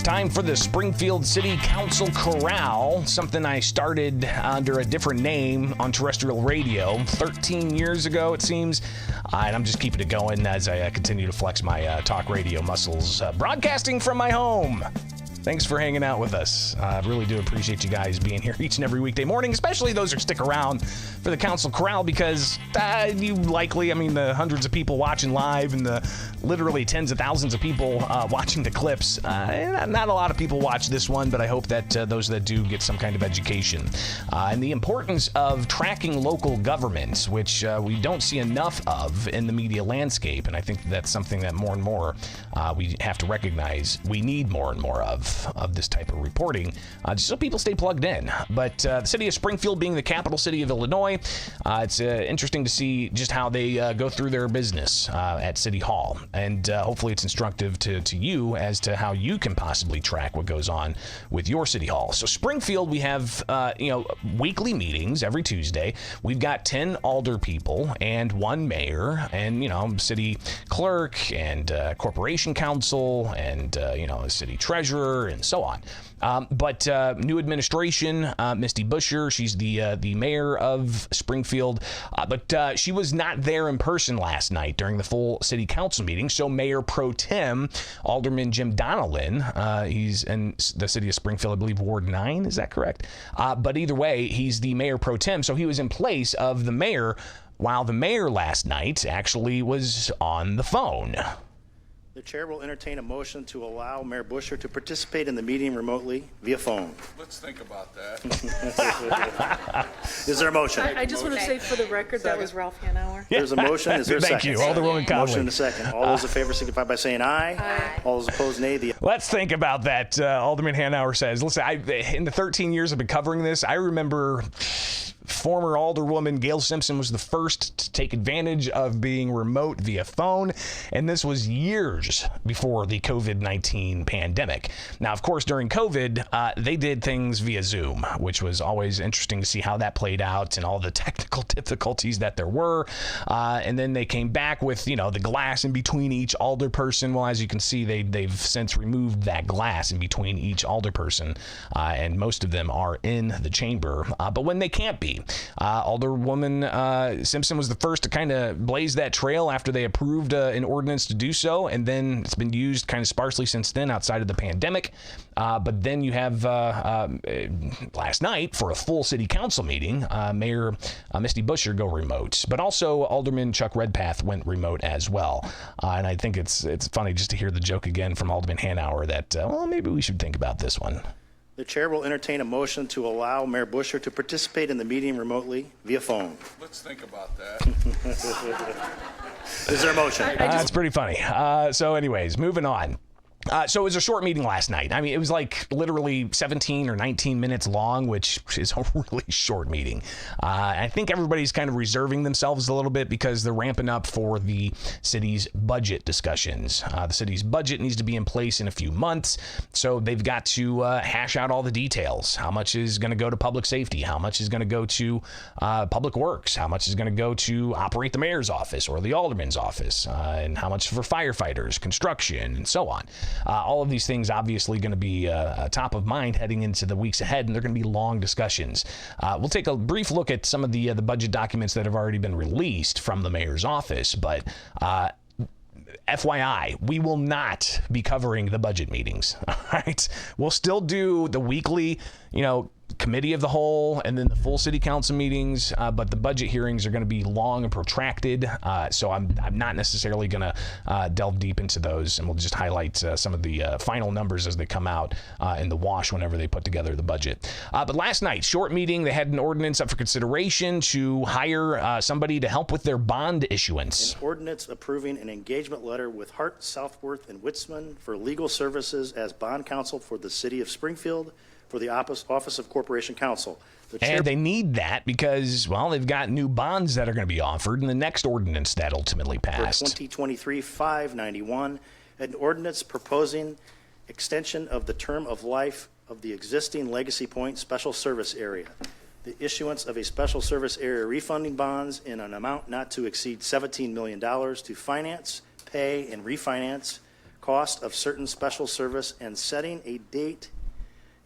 time for the Springfield City Council Corral, something I started under a different name on terrestrial radio 13 years ago, it seems. And I'm just keeping it going as I continue to flex my talk radio muscles, broadcasting from my home. Thanks for hanging out with us. I really do appreciate you guys being here each and every weekday morning, especially those who stick around for the Council Corral, because you likely, the hundreds of people watching live and the literally tens of thousands of people watching the clips. Not a lot of people watch this one, but I hope that those that do get some kind of education. And the importance of tracking local governments, which we don't see enough of in the media landscape. And I think that's something that more and more we have to recognize we need more and more of this type of reporting, just so people stay plugged in. But the city of Springfield being the capital city of Illinois, it's interesting to see just how they go through their business at City Hall. And hopefully it's instructive to you as to how you can possibly track what goes on with your City Hall. So Springfield, we have weekly meetings every Tuesday. We've got 10 alder people and 1 mayor and, city clerk and corporation council and, city treasurer and so on. But new administration, Misty Buscher, she's the mayor of Springfield, but she was not there in person last night during the full city council meeting. So Mayor Pro Tem, Alderman Jim Donnellan, he's in the city of Springfield, I believe Ward 9, is that correct? But either way, he's the Mayor Pro Tem, so he was in place of the mayor, while the mayor last night actually was on the phone. The chair will entertain a motion to allow Mayor Buscher to participate in the meeting remotely via phone. Let's think about that. Is there a motion? I just want to say for the record, that was Ralph Hanauer. There's a motion. Is there a second? Thank you, Alderwoman Conley. Motion and a second. All those in favor signify by saying aye. Aye. All those opposed, nay. Let's think about that, Alderman Hanauer says. Listen, in the 13 years I've been covering this, I remember former Alderwoman Gail Simpson was the first to take advantage of being remote via phone, and this was years before the COVID-19 pandemic. Now, of course, during COVID, they did things via Zoom, which was always interesting to see how that played out and all the technical difficulties that there were. And then they came back with, the glass in between each alderperson. Well, as you can see, they've since removed that glass in between each alderperson, and most of them are in the chamber. But when they can't be, Alderwoman Simpson was the first to kind of blaze that trail after they approved an ordinance to do so, and then it's been used kind of sparsely since then outside of the pandemic. But then you have last night for a full city council meeting, Mayor Misty Buscher go remote, but also Alderman Chuck Redpath went remote as well. And I think it's funny just to hear the joke again from Alderman Hanauer that, maybe we should think about this one. The chair will entertain a motion to allow Mayor Buscher to participate in the meeting remotely via phone. Let's think about that. Is there a motion? That's pretty funny. So anyways, moving on. So it was a short meeting last night. It was like literally 17 or 19 minutes long, which is a really short meeting. I think everybody's kind of reserving themselves a little bit because they're ramping up for the city's budget discussions. The city's budget needs to be in place in a few months, so they've got to hash out all the details. How much is going to go to public safety? How much is going to go to public works? How much is going to go to operate the mayor's office or the alderman's office? And how much for firefighters, construction, and so on. All of these things obviously going to be top of mind heading into the weeks ahead, and they're going to be long discussions. We'll take a brief look at some of the budget documents that have already been released from the mayor's office, but FYI, we will not be covering the budget meetings. All right, we'll still do the weekly, committee of the whole and then the full city council meetings, but the budget hearings are going to be long and protracted, so I'm not necessarily going to delve deep into those, and we'll just highlight some of the final numbers as they come out in the wash whenever they put together the budget. But last night, short meeting, they had an ordinance up for consideration to hire somebody to help with their bond issuance. An ordinance approving an engagement letter with Hart, Southworth, and Witzman for legal services as bond counsel for the city of Springfield for the Office of Corporation Counsel. And they need that because, they've got new bonds that are going to be offered in the next ordinance that ultimately passed. For 2023-591, an ordinance proposing extension of the term of life of the existing Legacy Point Special Service Area. The issuance of a Special Service Area refunding bonds in an amount not to exceed $17 million to finance, pay, and refinance cost of certain special service and setting a date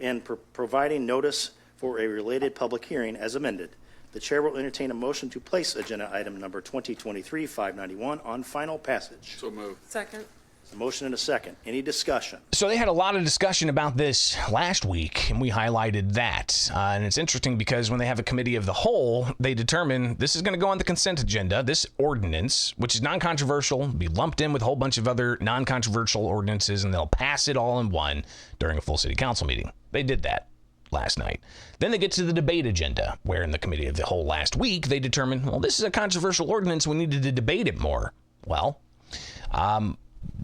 and providing notice for a related public hearing as amended. The chair will entertain a motion to place agenda item number 2023-591 on final passage. So moved. Second. A motion and a second. Any discussion? So they had a lot of discussion about this last week, and we highlighted that. And it's interesting because when they have a committee of the whole, they determine this is going to go on the consent agenda. This ordinance, which is non-controversial, be lumped in with a whole bunch of other non-controversial ordinances, and they'll pass it all in one during a full city council meeting. They did that last night. Then they get to the debate agenda, where in the committee of the whole last week, they determine, well, this is a controversial ordinance. We needed to debate it more. Well,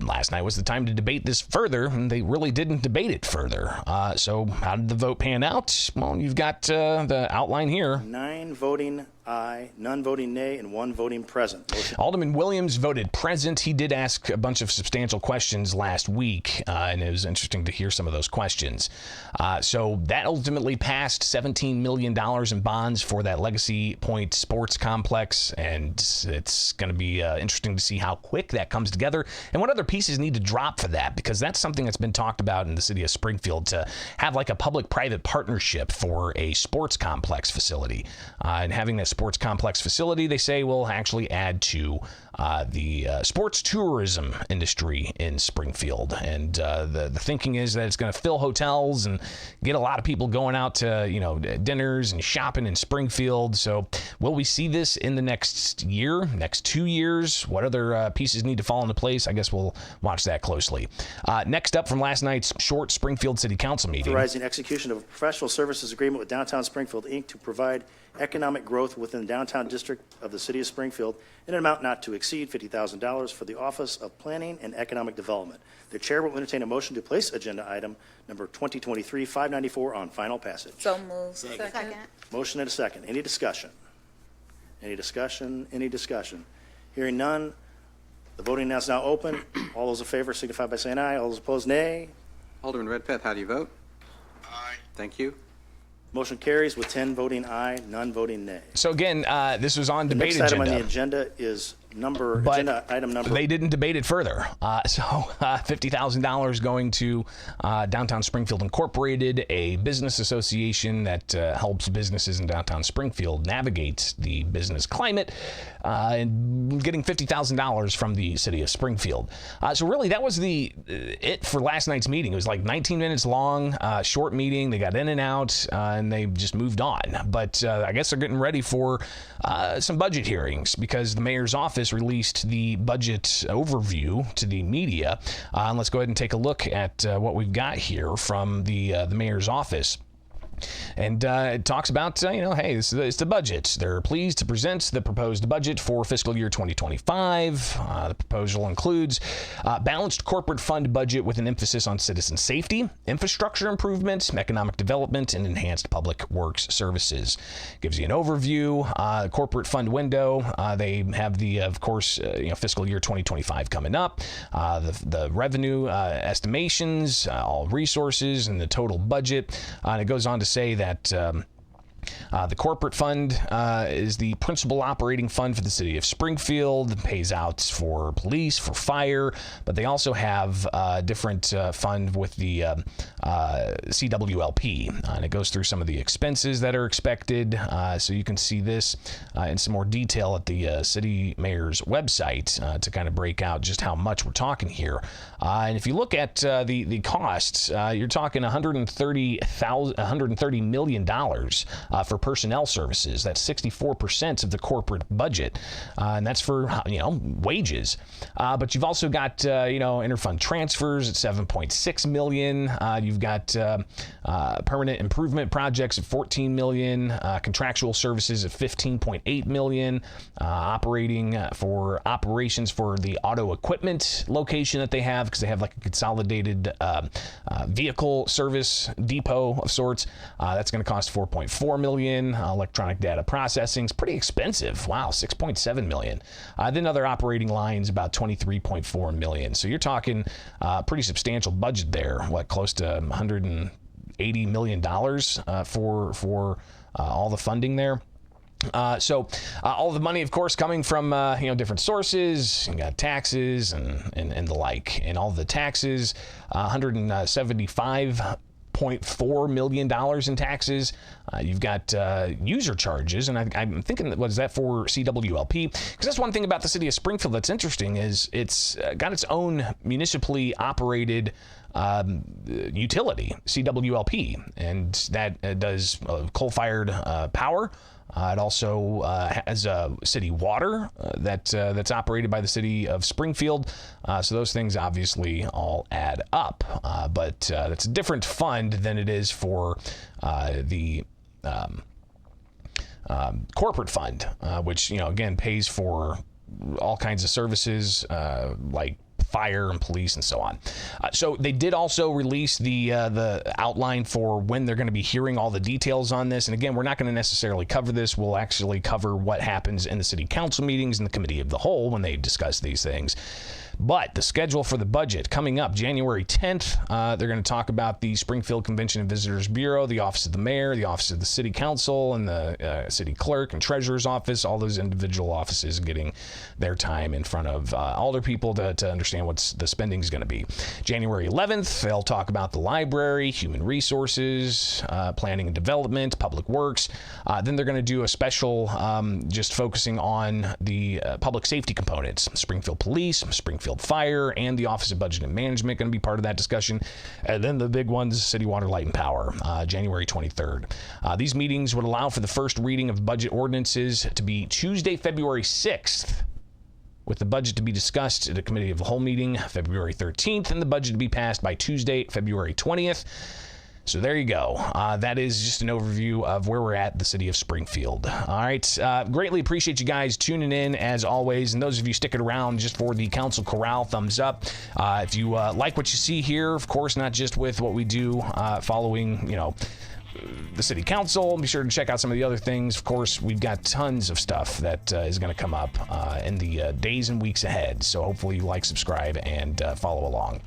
last night was the time to debate this further, and they really didn't debate it further. So how did the vote pan out? Well, you've got the outline here. 9 voting aye, none voting nay, and 1 voting present. Motion. Alderman Williams voted present. He did ask a bunch of substantial questions last week, and it was interesting to hear some of those questions. So that ultimately passed $17 million in bonds for that Legacy Point Sports Complex, and it's going to be interesting to see how quick that comes together and what other pieces need to drop for that, because that's something that's been talked about in the city of Springfield, to have like a public-private partnership for a sports complex facility. And having that sports complex facility, they say, will actually add to the sports tourism industry in Springfield. And the thinking is that it's going to fill hotels and get a lot of people going out to, dinners and shopping in Springfield. So will we see this in the next year, next 2 years? What other pieces need to fall into place? I guess we'll watch that closely. Next up from last night's short Springfield City Council meeting. Authorizing execution of a professional services agreement with Downtown Springfield, Inc. to provide economic growth within the downtown district of the city of Springfield in an amount not to exceed $50,000 for the Office of Planning and Economic Development. The chair will entertain a motion to place agenda item number 2023-594 on final passage. So moved. Second. Motion and a second. Any discussion? Any discussion? Any discussion? Hearing none. The voting is now open. All those in favor signify by saying aye. All those opposed, nay. Alderman Redpath, how do you vote? Aye. Thank you. Motion carries with 10 voting aye, none voting nay. So again, this was on The debate next item agenda. on the agenda is But agenda item number. they didn't debate it further. So $50,000 going to Downtown Springfield Incorporated, a business association that helps businesses in downtown Springfield navigate the business climate, and getting $50,000 from the city of Springfield. So really, that was it for last night's meeting. It was like 19 minutes long, short meeting. They got in and out, and they just moved on. But I guess they're getting ready for some budget hearings, because the mayor's office released the budget overview to the media. And let's go ahead and take a look at what we've got here from the mayor's office. And it talks about, hey, this is the budget. They're pleased to present the proposed budget for fiscal year 2025. The proposal includes balanced corporate fund budget with an emphasis on citizen safety, infrastructure improvements, economic development, and enhanced public works services. Gives you an overview. Corporate fund window. They have of course, fiscal year 2025 coming up. The revenue estimations, all resources, and the total budget. And it goes on to say that the corporate fund is the principal operating fund for the city of Springfield. It pays out for police, for fire, but they also have a different fund with the CWLP. And it goes through some of the expenses that are expected. So you can see this in some more detail at the city mayor's website to kind of break out just how much we're talking here. And if you look at the costs, you're talking $130 million for personnel services. That's 64% of the corporate budget, and that's for wages. But you've also got interfund transfers at $7.6 million. You've got permanent improvement projects at $14 million, contractual services at $15.8 million, operations for the auto equipment location that they have, because they have like a consolidated vehicle service depot of sorts. That's going to cost $4.4 million. Electronic data processing is pretty expensive. Wow, $6.7 million. Then other operating lines, about $23.4 million. So you're talking pretty substantial budget there. Close to $180 million for all the funding there. So all the money, of course, coming from different sources. You got taxes and the like, and all the taxes, $175.4 million in taxes. You've got user charges, and I'm thinking, what is that for CWLP? Because that's one thing about the city of Springfield that's interesting is it's got its own municipally operated utility, CWLP, and that does coal-fired power. It also has city water that's operated by the city of Springfield. So those things obviously all add up. But that's a different fund than it is for the corporate fund, which, again, pays for all kinds of services like fire and police and so on. So they did also release the outline for when they're going to be hearing all the details on this. And again, we're not going to necessarily cover this. We'll actually cover what happens in the city council meetings and the committee of the whole when they discuss these things. But the schedule for the budget coming up January 10th, they're going to talk about the Springfield Convention and Visitors Bureau, the Office of the Mayor, the Office of the City Council, and the City Clerk and Treasurer's Office, all those individual offices getting their time in front of alder people to understand what the spending is going to be. January 11th, they'll talk about the library, human resources, planning and development, public works. Then they're going to do a special just focusing on the public safety components, Springfield Police, Springfield Fire, and the Office of Budget and Management going to be part of that discussion. And then the big ones, City Water, Light, and Power, January 23rd. These meetings would allow for the first reading of budget ordinances to be Tuesday, February 6th, with the budget to be discussed at a committee of the whole meeting February 13th, and the budget to be passed by Tuesday, February 20th. So there you go. That is just an overview of where we're at the city of Springfield. All right. Greatly appreciate you guys tuning in as always. And those of you sticking around just for the Council Corral, thumbs up. If you like what you see here, of course, not just with what we do following, the city council, be sure to check out some of the other things. Of course, we've got tons of stuff that is going to come up in the days and weeks ahead. So hopefully you like, subscribe, and follow along.